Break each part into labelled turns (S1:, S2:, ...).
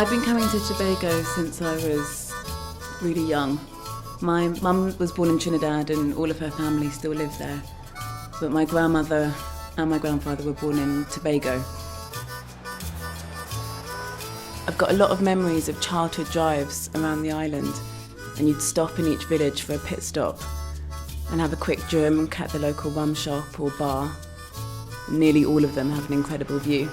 S1: I've been coming to Tobago since I was really young. My mum was born in Trinidad and all of her family still live there. But my grandmother and my grandfather were born in Tobago. I've got a lot of memories of childhood drives around the island, and you'd stop in each village for a pit stop and have a quick drink at the local rum shop or bar. Nearly all of them have an incredible view.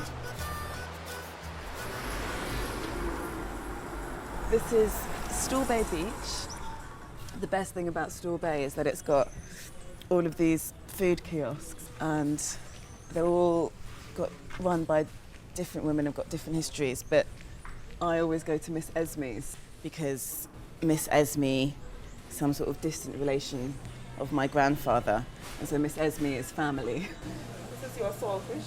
S1: This is Stall Bay Beach. The best thing about Stall Bay is that it's got all of these food kiosks, and they're all run by different women who've got different histories, but I always go to Miss Esme's because Miss Esme, some sort of distant relation of my grandfather, and so Miss Esme is family.
S2: This is your saltfish.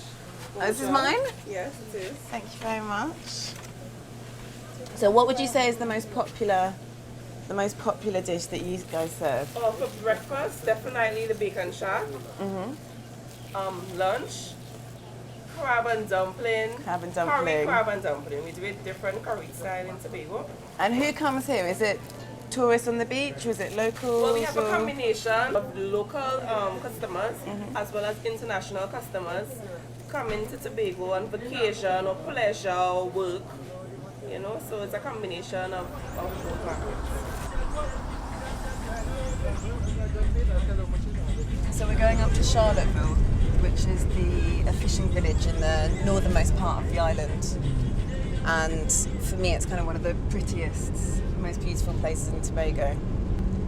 S1: Oh, this is mine?
S2: Yes, it is.
S1: Thank you very much. So what would you say is the most popular dish that you guys serve?
S2: Oh, for breakfast, definitely the bacon shack. Lunch, crab and dumpling.
S1: Crab and dumpling.
S2: Crab and dumpling. We do it different curry style in Tobago.
S1: And who comes here? Is it tourists on the beach, or is it locals?
S2: Well, we have a combination of local customers as well as international customers coming to Tobago on vacation or pleasure or work. You know, so it's a combination of both markets.
S1: So we're going up to Charlotteville, which is a fishing village in the northernmost part of the island. And for me, it's kind of one of the prettiest, most beautiful places in Tobago.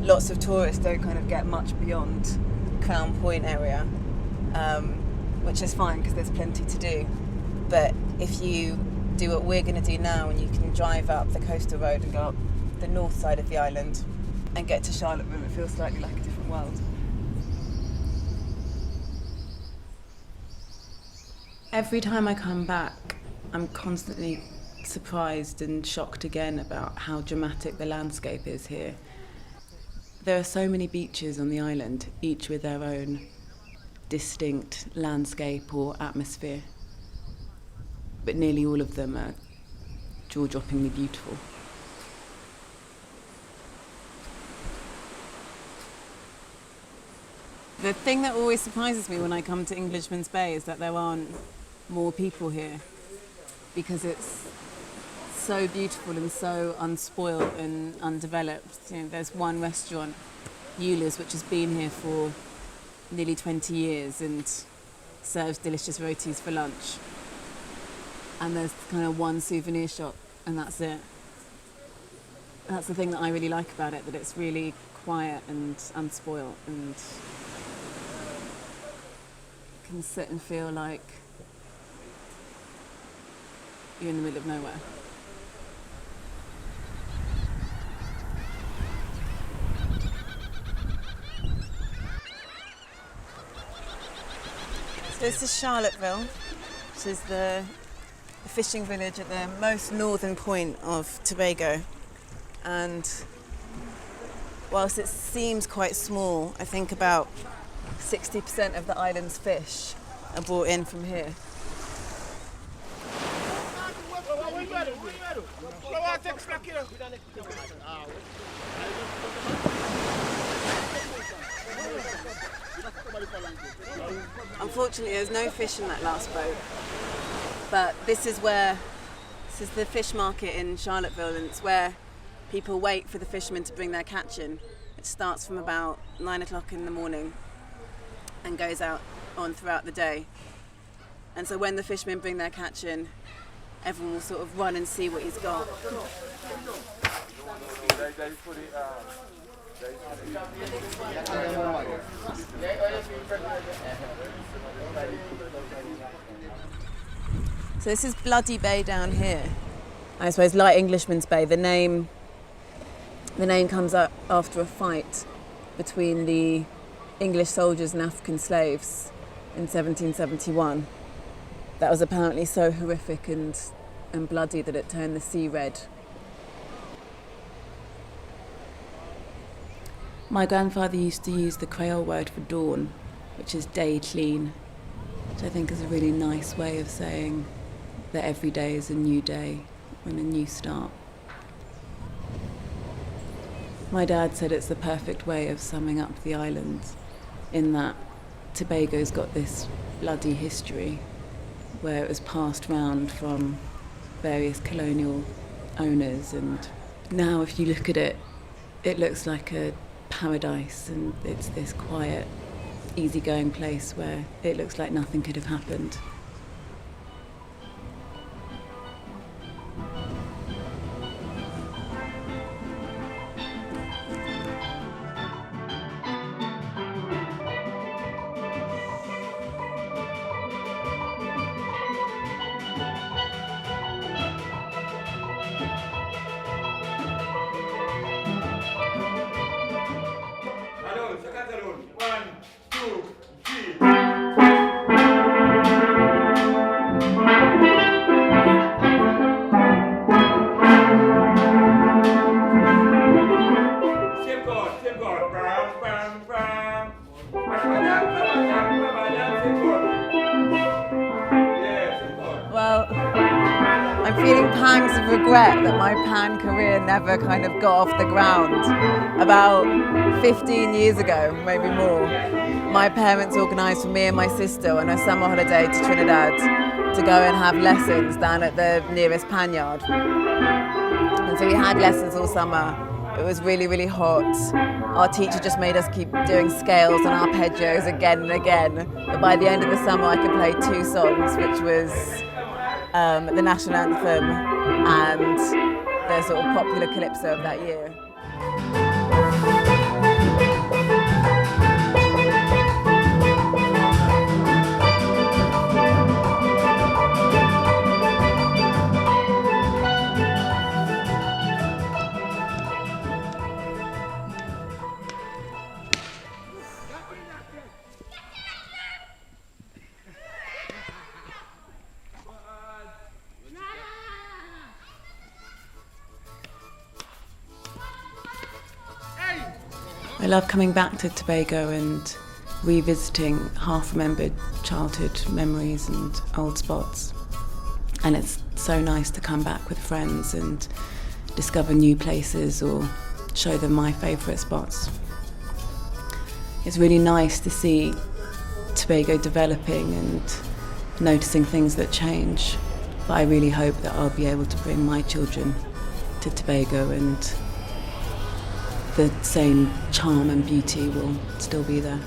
S1: Lots of tourists don't kind of get much beyond Crown Point area, which is fine because there's plenty to do. But if you do what we're going to do now, and you can drive up the coastal road and go up the north side of the island and get to Charlotteville, it feels slightly like a different world. Every time I come back, I'm constantly surprised and shocked again about how dramatic the landscape is here. There are so many beaches on the island, each with their own distinct landscape or atmosphere. But nearly all of them are jaw-droppingly beautiful. The thing that always surprises me when I come to Englishman's Bay is that there aren't more people here, because it's so beautiful and so unspoiled and undeveloped. You know, there's one restaurant, Eula's, which has been here for nearly 20 years and serves delicious rotis for lunch. And there's kind of one souvenir shop, and that's it. That's the thing that I really like about it, that it's really quiet and unspoiled, and can sit and feel like you're in the middle of nowhere. So this is Charlotteville, which is the fishing village at the most northern point of Tobago. And whilst it seems quite small, I think about 60% of the island's fish are brought in from here. Unfortunately, there's no fish in that last boat. But this is the fish market in Charlotteville, and it's where people wait for the fishermen to bring their catch in. It starts from about 9 o'clock in the morning and goes out on throughout the day. And so when the fishermen bring their catch in, everyone will sort of run and see what he's got. So this is Bloody Bay down here. I suppose like Englishman's Bay, the name comes up after a fight between the English soldiers and African slaves in 1771. That was apparently so horrific and bloody that it turned the sea red. My grandfather used to use the Creole word for dawn, which is day clean, which I think is a really nice way of saying that every day is a new day and a new start. My dad said it's the perfect way of summing up the island, in that Tobago's got this bloody history where it was passed round from various colonial owners, and now if you look at it, it looks like a paradise, and it's this quiet, easygoing place where it looks like nothing could have happened.
S3: One, two, three. Same chord. Bam, bam, bam. Same chord. Yeah, same chord.
S1: Well, I'm feeling pangs of regret that my pan career never kind of got off the ground. About 15 years ago, maybe more, my parents organised for me and my sister on a summer holiday to Trinidad to go and have lessons down at the nearest pan yard. And so we had lessons all summer. It was really, really hot. Our teacher just made us keep doing scales and arpeggios again and again. But by the end of the summer, I could play 2 songs, which was the national anthem and the sort of popular calypso of that year. I love coming back to Tobago and revisiting half-remembered childhood memories and old spots. And it's so nice to come back with friends and discover new places or show them my favourite spots. It's really nice to see Tobago developing and noticing things that change. But I really hope that I'll be able to bring my children to Tobago and the same charm and beauty will still be there.